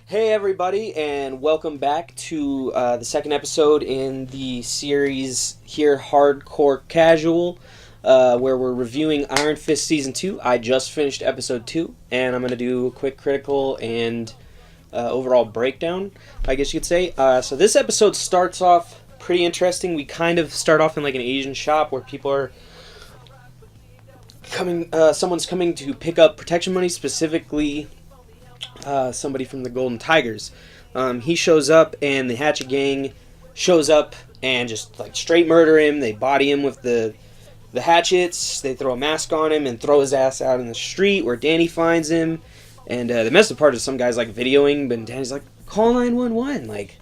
Hey everybody, and welcome back to the second episode in the series here, Hardcore Casual, where we're reviewing Iron Fist Season 2. I just finished Episode 2, and I'm going to do a quick critical and overall breakdown, I guess you could say. So this episode starts off pretty interesting. We kind of start off in like an Asian shop where people are coming, someone's coming to pick up protection money, specifically somebody from the Golden Tigers. He shows up, and the Hatchet Gang shows up and just like straight murder him. They body him with the hatchets. They throw a mask on him and throw his ass out in the street where Danny finds him. And the messed up part is some guy's like videoing, but Danny's like, call 911, like.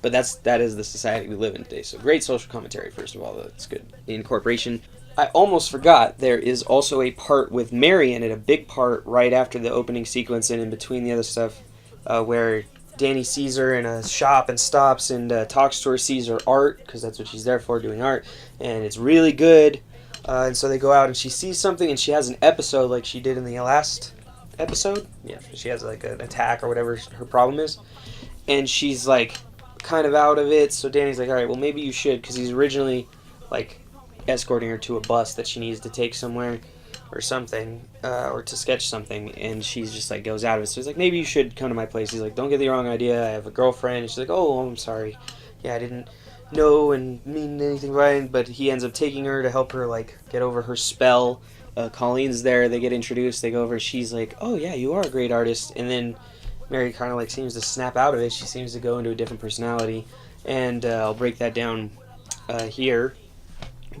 But that is the society we live in today. So great social commentary, first of all. That's good incorporation. I almost forgot, there is also a part with Mary in it, a big part right after the opening sequence and in between the other stuff, where Danny sees her in a shop and stops and talks to her, sees her art, because that's what she's there for, doing art, and it's really good. And so they go out and she sees something, and she has an episode like she did in the last episode. Yeah, she has like an attack or whatever her problem is, and she's like kind of out of it. So Danny's like, all right, well maybe you should, because he's originally like escorting her to a bus that she needs to take somewhere or something, or to sketch something, and she's just like goes out of it. So he's like, maybe you should come to my place. He's like, don't get the wrong idea, I have a girlfriend. And she's like, oh, I'm sorry, yeah, I didn't know and mean anything by it. But he ends up taking her to help her like get over her spell. Colleen's there, they get introduced, they go over, she's like, oh yeah, you are a great artist. And then Mary kind of like seems to snap out of it. She seems to go into a different personality, and I'll break that down here,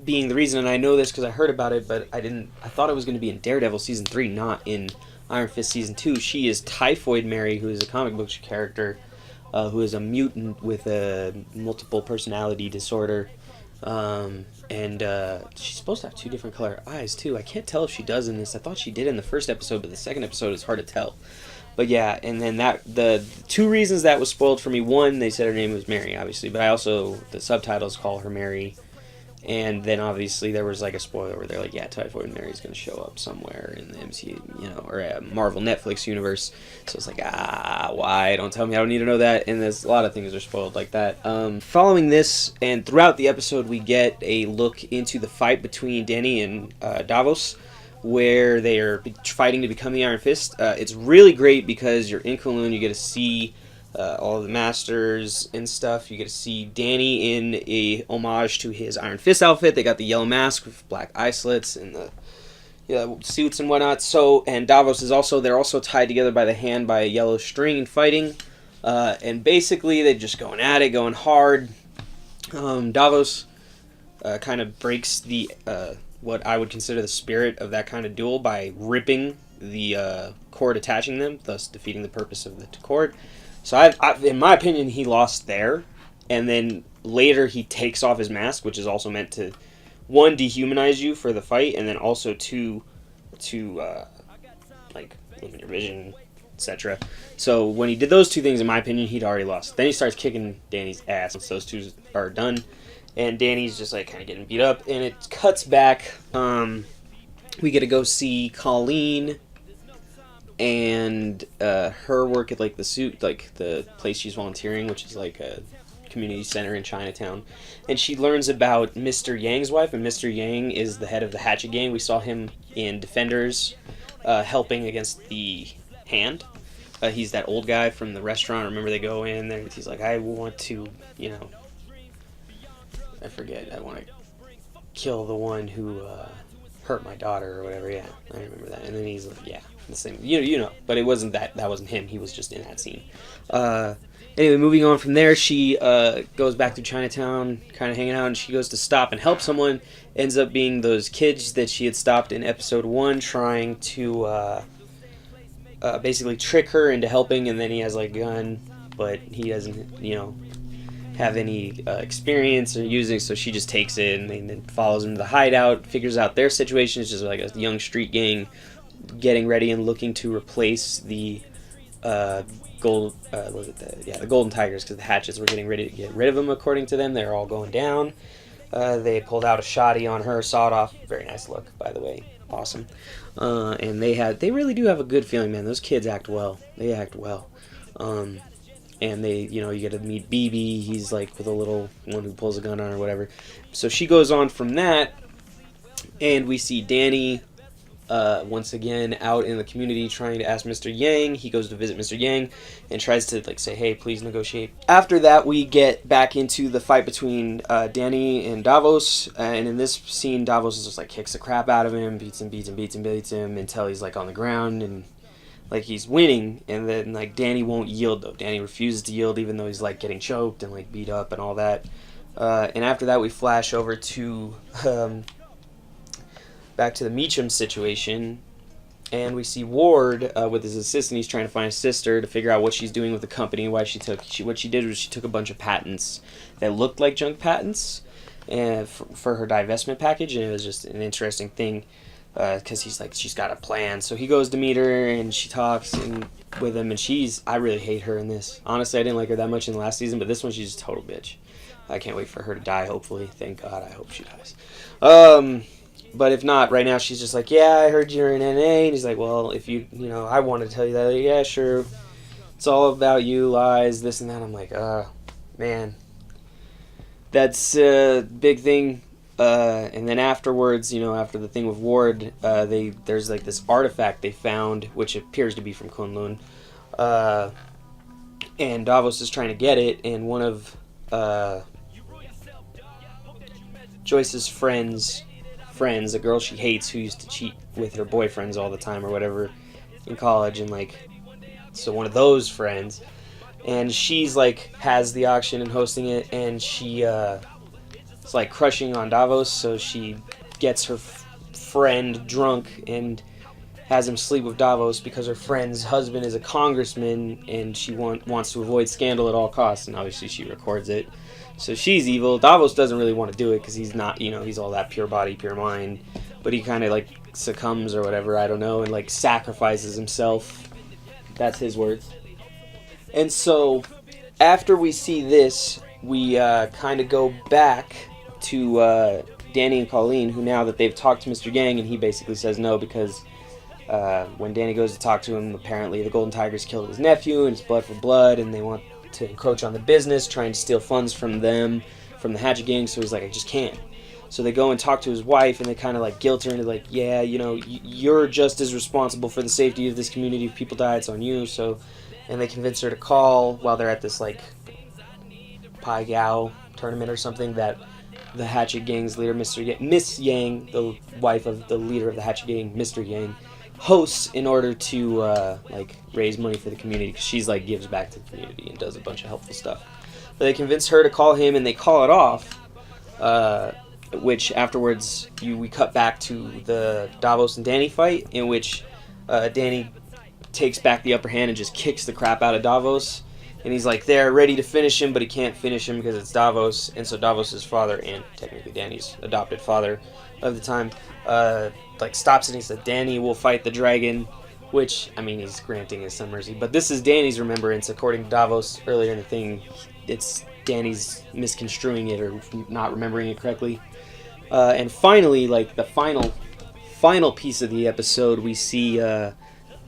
being the reason, and I know this because I heard about it, but I thought it was going to be in Daredevil Season 3, not in Iron Fist Season 2. She is Typhoid Mary, who is a comic book character, who is a mutant with a multiple personality disorder, and she's supposed to have two different color eyes, too. I can't tell if she does in this. I thought she did in the first episode, but the second episode is hard to tell. But yeah, and then the two reasons that was spoiled for me, one, they said her name was Mary, obviously, but I also, the subtitles call her Mary. And then obviously there was like a spoiler where they're like, yeah, Typhoid Mary's going to show up somewhere in the MCU, or Marvel Netflix universe. So it's like, why? Don't tell me, I don't need to know that. And there's a lot of things are spoiled like that. Following this, and throughout the episode, we get a look into the fight between Danny and Davos, where they are fighting to become the Iron Fist. It's really great because you're in Kowloon, you get to see all of the masters and stuff. You get to see Danny in a homage to his Iron Fist outfit. They got the yellow mask with black eye slits and the suits and whatnot. So, and Davos is they're also tied together by the hand by a yellow string and fighting. And basically they're just going at it, going hard. Davos kind of breaks the what I would consider the spirit of that kind of duel by ripping the cord attaching them, thus defeating the purpose of the cord. So, in my opinion, he lost there, and then later he takes off his mask, which is also meant to, one, dehumanize you for the fight, and then also to like, limit your vision, etc. So, when he did those two things, in my opinion, he'd already lost. Then he starts kicking Danny's ass once those two are done, and Danny's just, like, kind of getting beat up, and it cuts back. We get to go see Colleen and her work at like the place she's volunteering, which is like a community center in Chinatown, and she learns about Mr. Yang's wife, and Mr. Yang is the head of the Hatchet Gang. We saw him in Defenders, helping against the Hand. He's that old guy from the restaurant. Remember, they go in there, he's like, I want to, I forget, I want to kill the one who hurt my daughter or whatever. Yeah, I remember that. And then he's like, yeah, the same, but it wasn't that wasn't him. He was just in that scene. Anyway, moving on from there, she goes back to Chinatown, kind of hanging out, and she goes to stop and help someone. Ends up being those kids that she had stopped in episode 1, trying to basically trick her into helping, and then he has like a gun, but he doesn't, have any experience or using, so she just takes it and then follows him to the hideout, figures out their situation. It's just like a young street gang getting ready and looking to replace the the Golden Tigers, because the Hatchets were getting ready to get rid of them. According to them, they're all going down. They pulled out a shotty on her, sawed off. Very nice look, by the way. awesome. And they really do have a good feeling, man. Those kids act well. They act well. And they, you get to meet BB. He's like with a little one who pulls a gun on her or whatever. So she goes on from that, and we see Danny once again out in the community trying to ask Mr. Yang. He goes to visit Mr. Yang and tries to say, hey, please negotiate. After that, we get back into the fight between Danny and Davos, and in this scene, Davos is just kicks the crap out of him, beats him until he's on the ground and he's winning. And then Danny won't yield, though. Danny refuses to yield even though he's getting choked and beat up and all that. And after that, we flash over to back to the Meachum situation, and we see Ward with his assistant. He's trying to find his sister to figure out what she's doing with the company, what she did was she took a bunch of patents that looked like junk patents and for her divestment package, and it was just an interesting thing because she's got a plan. So he goes to meet her, and she talks with him, and I really hate her in this. Honestly, I didn't like her that much in the last season, but this one she's a total bitch. I can't wait for her to die, hopefully. Thank God, I hope she dies. But if not, right now she's just yeah, I heard you're in NA. And he's well, if I want to tell you that. Yeah, sure. It's all about you, lies, this and that. I'm man. That's a big thing. And then afterwards, after the thing with Ward, there's this artifact they found, which appears to be from Kunlun. And Davos is trying to get it, and one of Joyce's friends, a girl she hates who used to cheat with her boyfriends all the time or whatever in college, and so one of those friends, and she's has the auction and hosting it, and she is crushing on Davos, so she gets her friend drunk and has him sleep with Davos because her friend's husband is a congressman, and she wants to avoid scandal at all costs, and obviously she records it. So she's evil. Davos doesn't really want to do it because he's not, he's all that pure body, pure mind. But he kind of succumbs or whatever, I don't know, and sacrifices himself. That's his words. And so after we see this, we kind of go back to Danny and Colleen, who now that they've talked to Mr. Yang, and he basically says no because when Danny goes to talk to him, apparently the Golden Tigers killed his nephew and it's blood for blood, and they want to encroach on the business, trying to steal funds from them, from the Hatchet Gang. So he's I just can't. So they go and talk to his wife, and they kind of guilt her into yeah, you're just as responsible for the safety of this community. If people die, it's on you. So, and they convince her to call while they're at this Pai Gao tournament or something that the Hatchet Gang's leader, Miss Yang, the wife of the leader of the Hatchet Gang, Mr. Yang, hosts in order to raise money for the community, because she's gives back to the community and does a bunch of helpful stuff. But they convince her to call him, and they call it off, which afterwards we cut back to the Davos and Danny fight, in which Danny takes back the upper hand and just kicks the crap out of Davos, and he's there ready to finish him, but he can't finish him because it's Davos. And so Davos's father, and technically Danny's adopted father of the time, stops it, and he said Danny will fight the dragon, which, he's granting his son mercy, but this is Danny's remembrance. According to Davos earlier in the thing, it's Danny's misconstruing it or not remembering it correctly. And finally, the final piece of the episode, we see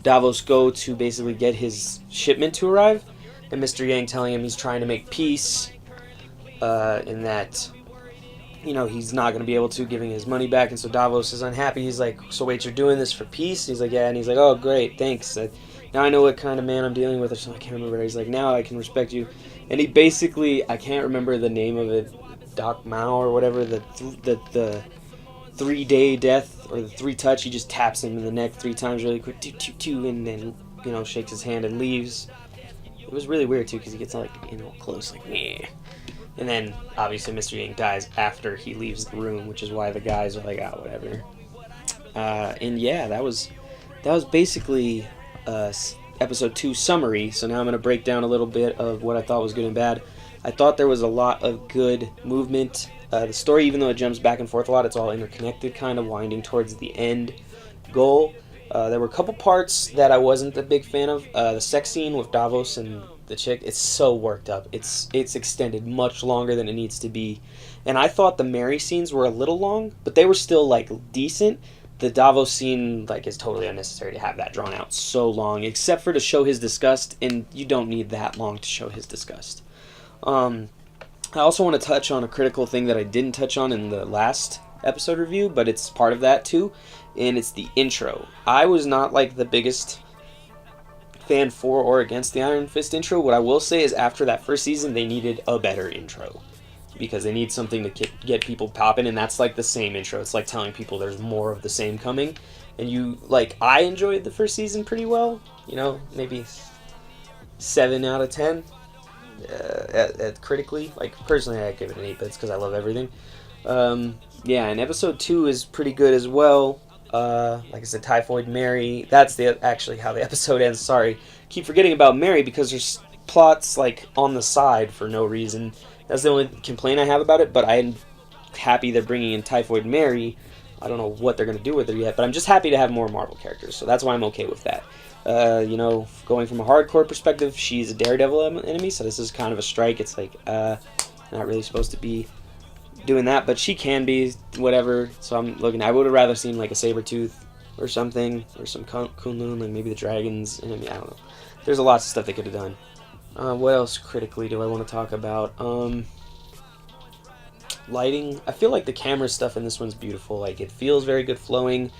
Davos go to basically get his shipment to arrive, and Mr. Yang telling him he's trying to make peace, and that he's not going to be able to, giving his money back. And so Davos is unhappy. He's so wait, you're doing this for peace? He's yeah. And he's oh, great, thanks. Now I know what kind of man I'm dealing with, or something. I can't remember. He's now I can respect you. And he basically, I can't remember the name of it, Doc Mao or whatever, the 3-day death, or the 3 touch. He just taps him in the neck 3 times really quick, and then, shakes his hand and leaves. It was really weird, too, because he gets close, meh. And then, obviously, Mr. Yang dies after he leaves the room, which is why the guys are whatever. And yeah, that was basically episode 2 summary. So now I'm going to break down a little bit of what I thought was good and bad. I thought there was a lot of good movement. The story, even though it jumps back and forth a lot, it's all interconnected, kind of winding towards the end goal. There were a couple parts that I wasn't a big fan of. The sex scene with Davos and the chick, it's so worked up. It's extended much longer than it needs to be. And I thought the Mary scenes were a little long, but they were still decent. the Davos scene like is totally unnecessary to have that drawn out so long, except for to show his disgust, and you don't need that long to show his disgust. I also want to touch on a critical thing that I didn't touch on in the last episode review, but it's part of that too, and it's the intro. I was not like the biggest fan for or against the Iron Fist intro. What I will say is after that first season, they needed a better intro, because they need something to get people popping, and that's like the same intro. It's like telling people there's more of the same coming, and you like, I enjoyed the first season pretty well, you know, maybe 7 out of 10 at critically. Like personally, I give it an 8, but it's because I love everything. Yeah, and episode 2 is pretty good as well. Like I said, Typhoid Mary. That's actually how the episode ends. Sorry, keep forgetting about Mary because there's plots like on the side for no reason. That's the only complaint I have about it. But I'm happy they're bringing in Typhoid Mary. I don't know what they're gonna do with her yet, but I'm just happy to have more Marvel characters. So that's why I'm okay with that. You know, going from a hardcore perspective, she's a Daredevil enemy, so this is kind of a strike. It's like not really supposed to be doing that, but she can be, whatever. So I'm looking, I would have rather seen like a Sabretooth or something, or some Kunlun, like maybe the dragons. And I mean, I don't know. There's a lot of stuff they could have done. What else critically do I want to talk about? Lighting. I feel like the camera stuff in this one's beautiful. Like it feels very good flowing.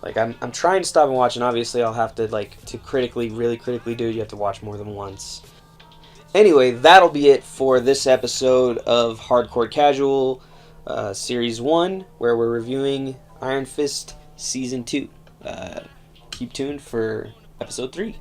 Like I'm trying to stop and watch, and obviously I'll have to, like, to really critically do it, you have to watch more than once. Anyway, that'll be it for this episode of Hardcore Casual Series 1, where we're reviewing Iron Fist Season 2. Keep tuned for Episode 3.